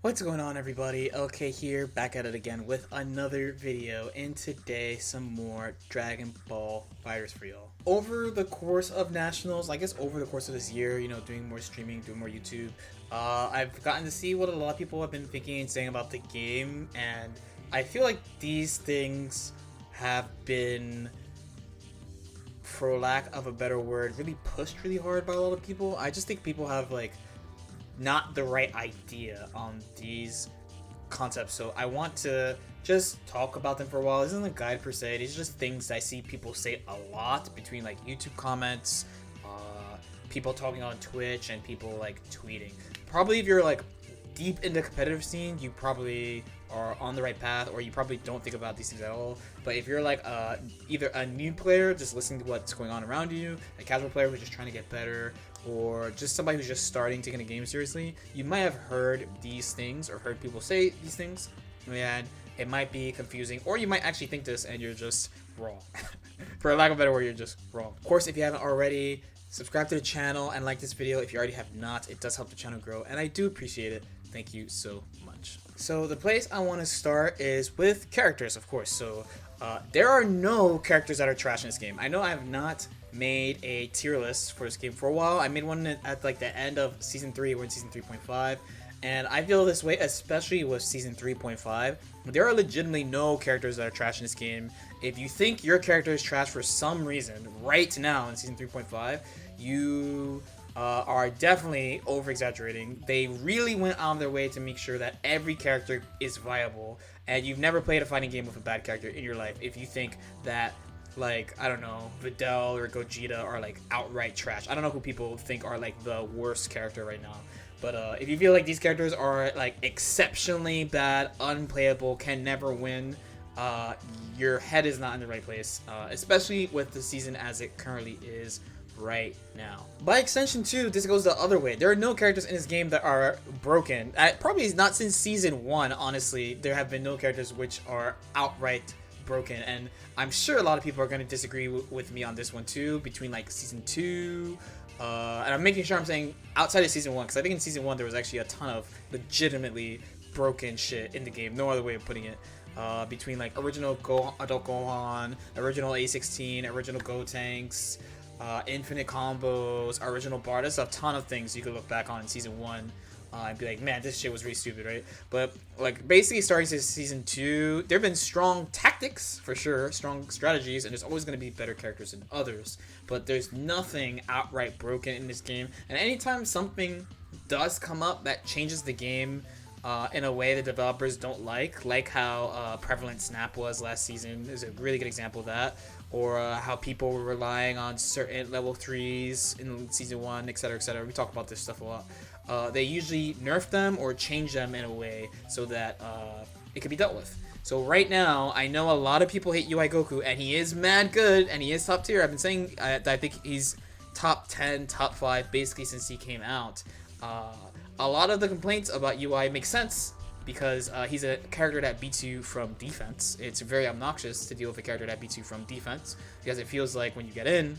What's going on, everybody? Okay, here, back at it again with another video, and today some more Dragon Ball FighterZ for y'all. Over the course of Nationals, I guess over the course of this year, doing more streaming, doing more YouTube, I've gotten to see what a lot of people have been thinking and saying about the game, and I feel like these things have been, for lack of a better word, really pushed really hard by a lot of people. I just think people have, not the right idea on these concepts, so I want to just talk about them for a while. This isn't a guide per se, these are just things I see people say a lot between like YouTube comments, people talking on Twitch, and people like tweeting. Probably if you're like deep in the competitive scene, you probably are on the right path, or you probably don't think about these things at all. But if you're like either a new player just listening to what's going on around you, a casual player who's just trying to get better, or just somebody who's just starting taking a game seriously, you might have heard these things or heard people say these things, and it might be confusing, or you might actually think this and you're just wrong. For lack of a better word, you're just wrong. Of course, if you haven't already, subscribe to the channel and like this video. If you already have not, it does help the channel grow, and I do appreciate it. Thank you so much. So the place I want to start is with characters, of course. So there are no characters that are trash in this game. I know I have not made a tier list for this game for a while. I made one at like the end of season 3. We're in season 3.5, and I feel this way especially with season 3.5. There are legitimately no characters that are trash in this game. If you think your character is trash for some reason right now in season 3.5, you are definitely over exaggerating. They really went out of their way to make sure that every character is viable, and you've never played a fighting game with a bad character in your life if you think that, like, I don't know, Videl or Gogeta are like outright trash. I don't know who people think are like the worst character right now, but if you feel like these characters are like exceptionally bad, unplayable, can never win, your head is not in the right place, especially with the season as it currently is right now. By extension too, this goes the other way. There are no characters in this game that are broken. Probably not since season 1, honestly. There have been no characters which are outright broken, and I'm sure a lot of people are going to disagree with me on this one too, between like season 2, and I'm making sure I'm saying outside of season 1, because I think in season 1 there was actually a ton of legitimately broken shit in the game, no other way of putting it. Between like original Adult Gohan, original A16, original Gotenks, infinite combos, original bar. There's a ton of things you could look back on in season 1 and be like, man, this shit was really stupid, right? But like basically starting since season 2, there have been strong tactics for sure, strong strategies, and there's always going to be better characters than others. But there's nothing outright broken in this game, and anytime something does come up that changes the game in a way the developers don't like how prevalent Snap was last season is a really good example of that, or how people were relying on certain level 3s in season 1, etc, etc. We talk about this stuff a lot. They usually nerf them or change them in a way so that it can be dealt with. So right now, I know a lot of people hate UI Goku, and he is mad good, and he is top tier. I've been saying that I think he's top 10, top 5, basically since he came out. A lot of the complaints about UI make sense, because he's a character that beats you from defense. It's very obnoxious to deal with a character that beats you from defense, because it feels like when you get in,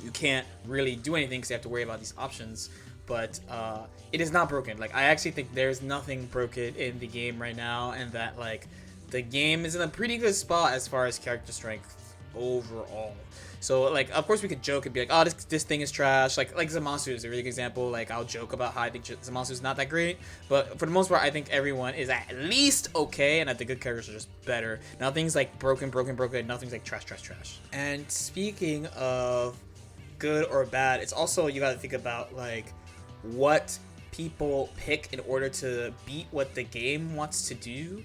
you can't really do anything because you have to worry about these options. But it is not broken. Like, I actually think there's nothing broken in the game right now, and that like the game is in a pretty good spot as far as character strength overall. So like, of course we could joke and be like, oh, this thing is trash. Like Zamasu is a really good example. Like, I'll joke about how I think Zamasu is not that great, but for the most part, I think everyone is at least okay, and that the good characters are just better. Nothing's like broken, nothing's like trash. And speaking of good or bad, it's also, you gotta think about like what people pick in order to beat what the game wants to do.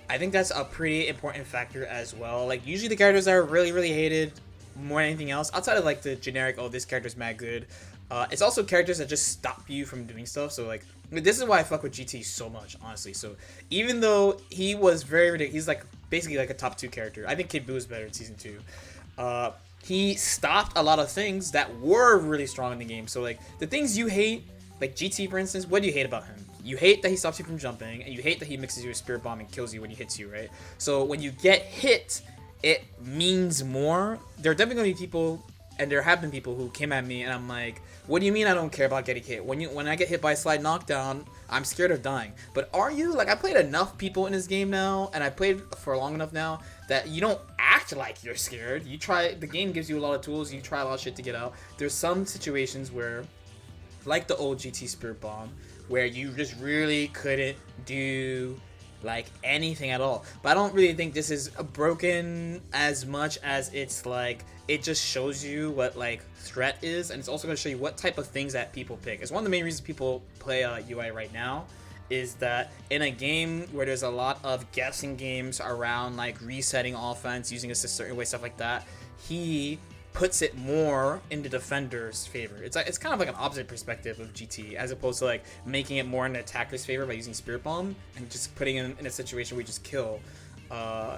I think that's a pretty important factor as well. Like, usually the characters that are really hated more than anything else, outside of like the generic, oh, this character's mad good, it's also characters that just stop you from doing stuff. So like, this is why I fuck with GT so much, honestly. So even though he was very ridiculous, he's like basically like a top 2 character. I think Kid Buu is better in season 2. He stopped a lot of things that were really strong in the game. So like, the things you hate, like GT for instance, what do you hate about him? You hate that he stops you from jumping, and you hate that he mixes you with Spirit Bomb and kills you when he hits you, right? So when you get hit, it means more. There are definitely going to be people And there have been people who came at me and I'm like, what do you mean I don't care about getting hit? When I get hit by a slide knockdown, I'm scared of dying. But are you? Like, I played enough people in this game now, and I played for long enough now that you don't act like you're scared. You try, the game gives you a lot of tools, you try a lot of shit to get out. There's some situations where, like the old GT Spirit Bomb, where you just really couldn't do like anything at all. But I don't really think this is broken as much as it's like, it just shows you what like threat is, and it's also going to show you what type of things that people pick. It's one of the main reasons people play UI right now, is that in a game where there's a lot of guessing games around like resetting offense, using a certain way, stuff like that, he puts it more in the defender's favor. It's like, it's kind of like an opposite perspective of GT, as opposed to like making it more in the attacker's favor by using Spirit Bomb and just putting them in a situation where you just kill.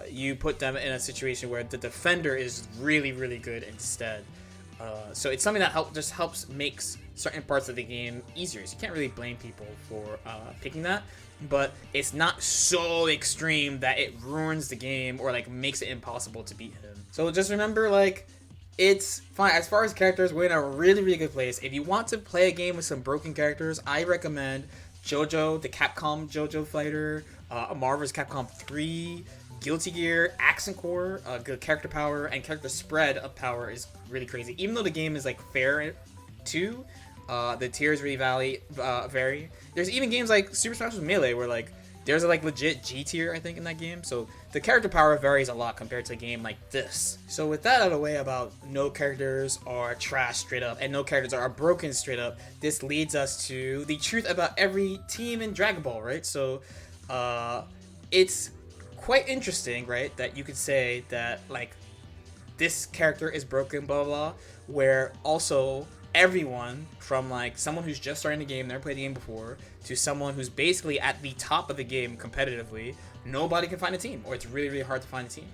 You put them in a situation where the defender is really, really good instead. So it's something that just helps makes certain parts of the game easier. So you can't really blame people for picking that, but it's not so extreme that it ruins the game or like makes it impossible to beat him. So just remember, like, it's fine. As far as characters, we're in a really, really good place. If you want to play a game with some broken characters, I recommend JoJo, the Capcom JoJo fighter, Marvel's Capcom 3, Guilty Gear, Accent Core. Good character power and character spread of power is really crazy. Even though the game is like fair too, the tiers really vary. There's even games like Super Smash Bros. Melee where like there's a like legit G tier, I think, in that game. So the character power varies a lot compared to a game like this. So with that out of the way about no characters are trash straight up and no characters are broken straight up, this leads us to the truth about every team in Dragon Ball, right? So it's quite interesting, right, that you could say that like this character is broken, blah blah, where also everyone from like someone who's just starting the game, never played the game before, to someone who's basically at the top of the game competitively, nobody can find a team, or it's really, really hard to find a team.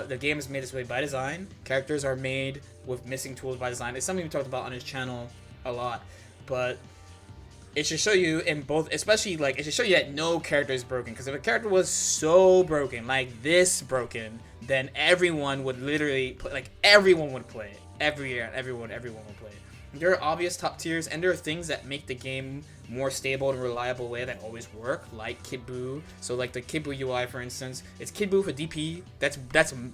The game is made this way by design. Characters are made with missing tools by design. It's something we talked about on his channel a lot, but it should show you in both, especially like it should show you that no character is broken, because if a character was so broken, like this broken, then everyone would literally play, like everyone would play it. Everyone would play it. There are obvious top tiers, and there are things that make the game more stable and reliable way that always work, like Kid Buu. So like the Kid Buu UI, for instance, it's Kid Buu for DP. That's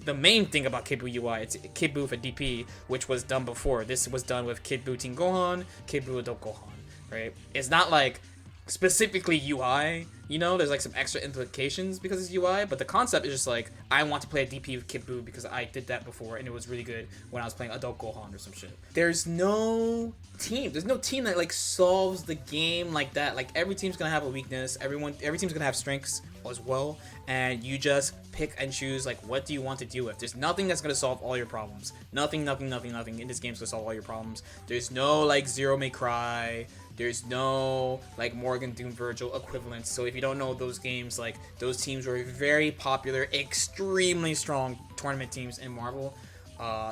the main thing about Kid Buu UI. It's Kid Buu for DP, which was done before. This was done with Kid Buu Teen Gohan, Kid Buu Adult Gohan, right? It's not like specifically UI, you know, there's like some extra implications because it's UI, but the concept is just like, I want to play a DP with Kid Buu because I did that before and it was really good when I was playing Adult Gohan or some shit. There's no team that like solves the game like that. Like every team's gonna have a weakness, every team's gonna have strengths as well, and you just pick and choose like what do you want to deal with. There's nothing that's gonna solve all your problems. Nothing in this game's gonna solve all your problems. There's no like Zero May Cry. There's no like Morgan Doom Virgil equivalents. So if you don't know those games, like those teams were very popular, extremely strong tournament teams in Marvel.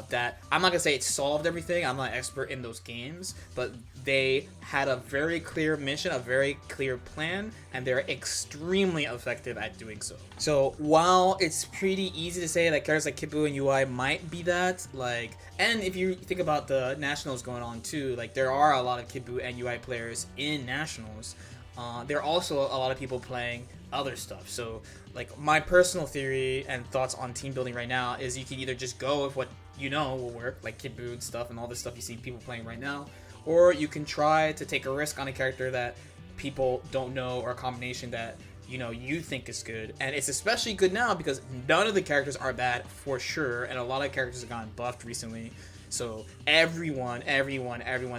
That I'm not gonna say it solved everything. I'm not an expert in those games, but they had a very clear mission, a very clear plan, and they're extremely effective at doing so. So while it's pretty easy to say that characters like Kid Buu and UI might be that, like, and if you think about the Nationals going on too, like there are a lot of Kid Buu and UI players in Nationals. There are also a lot of people playing other stuff. So like my personal theory and thoughts on team building right now is you can either just go with what you know will work, like Kid Buu and stuff and all this stuff you see people playing right now, or you can try to take a risk on a character that people don't know or a combination that you know you think is good. And it's especially good now because none of the characters are bad for sure, and a lot of characters have gotten buffed recently. So everyone's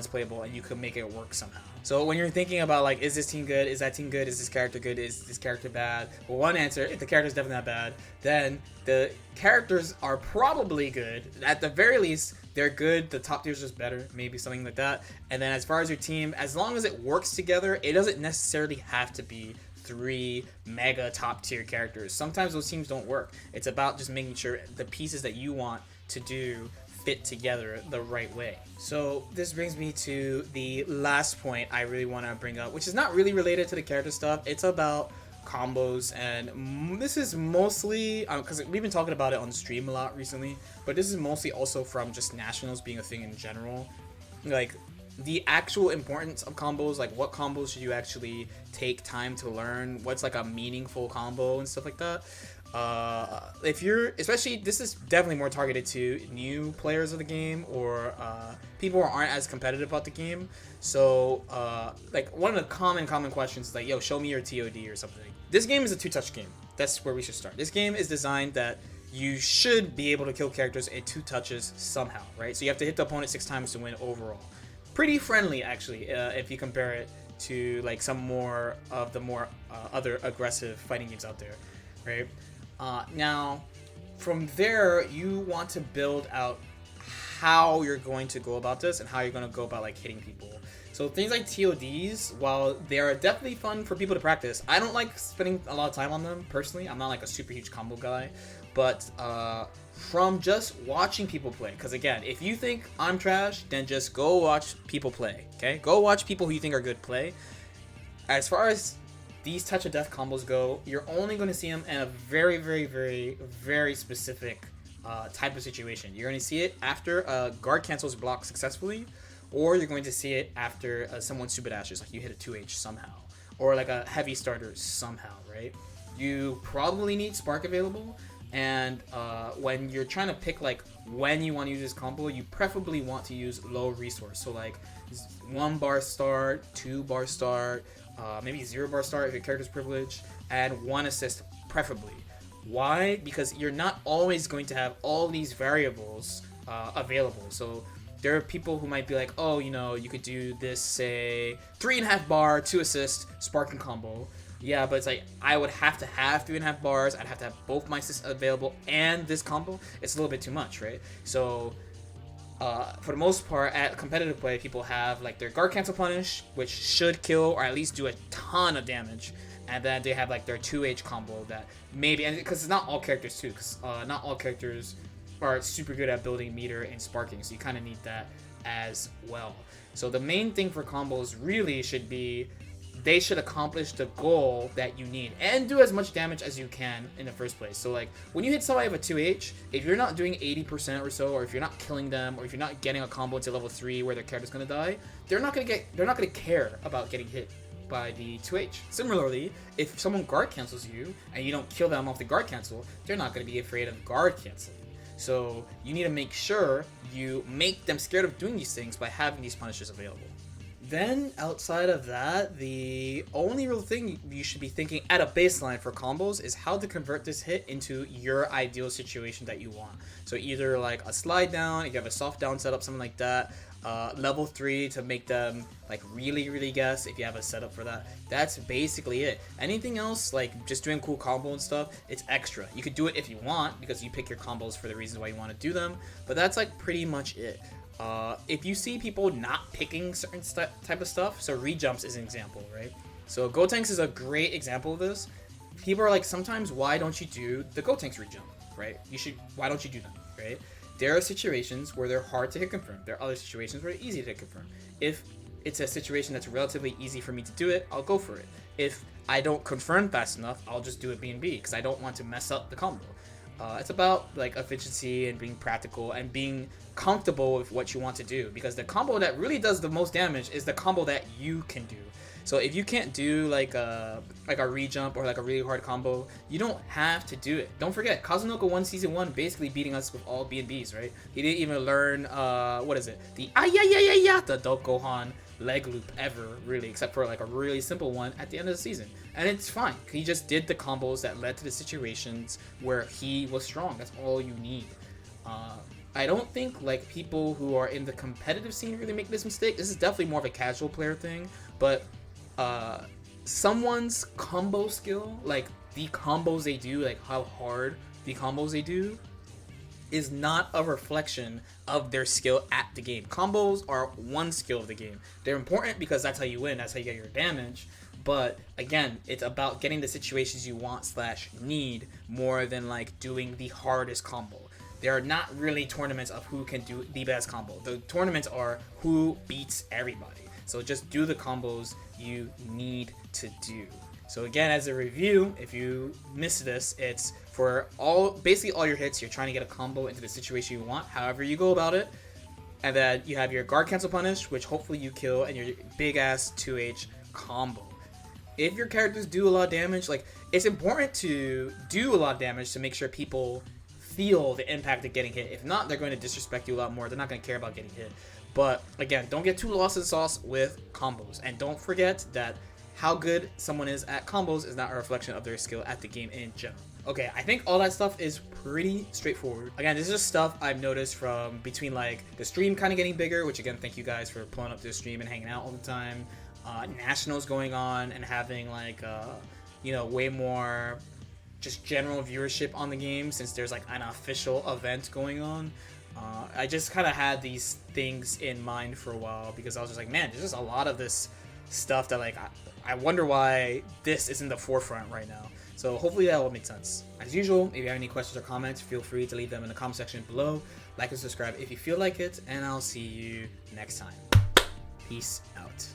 playable, and you can make it work somehow. So when you're thinking about like, is this team good? Is that team good? Is this character good? Is this character bad? Well, one answer, if the character's definitely not bad, then the characters are probably good. At the very least, they're good. The top tier's just better, maybe something like that. And then as far as your team, as long as it works together, it doesn't necessarily have to be 3 mega top tier characters. Sometimes those teams don't work. It's about just making sure the pieces that you want to do fit together the right way. So this brings me to the last point I really want to bring up, which is not really related to the character stuff. It's about combos, and this is mostly because we've been talking about it on stream a lot recently, but this is mostly also from just nationals being a thing in general. Like the actual importance of combos, like what combos should you actually take time to learn, what's like a meaningful combo and stuff like that. If you're, especially, this is definitely more targeted to new players of the game, or people who aren't as competitive about the game. So like one of the common questions is like, yo, show me your TOD or something. This game is a two-touch game. That's where we should start. This game is designed that you should be able to kill characters in 2 touches somehow, right? So you have to hit the opponent 6 times to win overall. Pretty friendly, actually, if you compare it to like some more of the other aggressive fighting games out there, right? Now, from there, you want to build out how you're going to go about this and how you're going to go about like hitting people. So things like TODs, while they are definitely fun for people to practice, I don't like spending a lot of time on them personally. I'm not like a super huge combo guy, but from just watching people play, because again, if you think I'm trash, then just go watch people play. Okay, go watch people who you think are good play. As far as these touch of death combos go, you're only going to see them in a very, very, very, very specific type of situation. You're going to see it after a guard cancels block successfully, or you're going to see it after someone super dashes, like you hit a 2H somehow, or like a heavy starter somehow, right? You probably need Spark available, and when you're trying to pick like when you want to use this combo, you preferably want to use low resource. So like 1 bar start, 2 bar start, maybe 0 bar start if your character's privileged, and 1 assist preferably. Why? Because you're not always going to have all these variables available. So there are people who might be like, oh, you know, you could do this, say 3.5 bar, 2 assist, sparking combo. Yeah, but it's like, I would have to have 3.5 bars, I'd have to have both my assists available and this combo. It's a little bit too much, right? So for the most part, at competitive play, people have like their guard cancel punish, which should kill or at least do a ton of damage, and then they have like their 2H combo that maybe, and because it's not all characters too, because not all characters are super good at building meter and sparking, so you kind of need that as well. So the main thing for combos really should be, they should accomplish the goal that you need and do as much damage as you can in the first place. So like when you hit somebody with a 2H, if you're not doing 80% or so, or if you're not killing them, or if you're not getting a combo to level 3 where their character's gonna die, they're not gonna care about getting hit by the 2H. Similarly, if someone guard cancels you and you don't kill them off the guard cancel, they're not gonna be afraid of guard canceling. So you need to make sure you make them scared of doing these things by having these punishes available. Then, outside of that, the only real thing you should be thinking at a baseline for combos is how to convert this hit into your ideal situation that you want. So either like a slide down, if you have a soft down setup, something like that, level 3 to make them like really guess if you have a setup for that. That's basically it. Anything else, like just doing cool combo and stuff, it's extra. You could do it if you want, because you pick your combos for the reasons why you want to do them, but that's like pretty much it. If you see people not picking certain type of stuff, so rejumps is an example, right? So Gotenks is a great example of this. People are like, sometimes why don't you do the Gotenks rejump, right? Why don't you do them, right? There are situations where they're hard to hit confirm. There are other situations where they're easy to hit confirm. If it's a situation that's relatively easy for me to do it, I'll go for it. If I don't confirm fast enough, I'll just do it B and B, because I don't want to mess up the combo. It's about like efficiency and being practical and being comfortable with what you want to do, because the combo that really does the most damage is the combo that you can do. So if you can't do like a rejump or like a really hard combo, you don't have to do it. Don't forget, Kazunoko won season 1 basically beating us with all B&Bs, right? He didn't even learn what is it? The the Dokohan leg loop ever, really, except for like a really simple one at the end of the season. And it's fine. He just did the combos that led to the situations where he was strong. That's all you need. I don't think like people who are in the competitive scene really make this mistake. This is definitely more of a casual player thing, but someone's combo skill, like the combos they do, like how hard the combos they do, is not a reflection of their skill at the game. Combos are one skill of the game. They're important because that's how you win, that's how you get your damage. But again, it's about getting the situations you want / need more than like doing the hardest combo. There are not really tournaments of who can do the best combo. The tournaments are who beats everybody. So just do the combos you need to do. So again, as a review, if you missed this, it's for basically all your hits, you're trying to get a combo into the situation you want, however you go about it. And then you have your guard cancel punish, which hopefully you kill, and your big ass 2H combo. If your characters do a lot of damage, like, it's important to do a lot of damage to make sure people feel the impact of getting hit. If not, they're going to disrespect you a lot more. They're not going to care about getting hit. But again, don't get too lost in the sauce with combos. And don't forget that how good someone is at combos is not a reflection of their skill at the game in general. Okay, I think all that stuff is pretty straightforward. Again, this is just stuff I've noticed from between like the stream kind of getting bigger, which again, thank you guys for pulling up this stream and hanging out all the time. Nationals going on and having like, you know, way more just general viewership on the game since there's like an official event going on. I just kind of had these things in mind for a while because I was just like, man, there's just a lot of this stuff that like I wonder why this isn't the forefront right now. So hopefully that will make sense. As usual, if you have any questions or comments, feel free to leave them in the comment section below. Like and subscribe if you feel like it, and I'll see you next time. Peace out.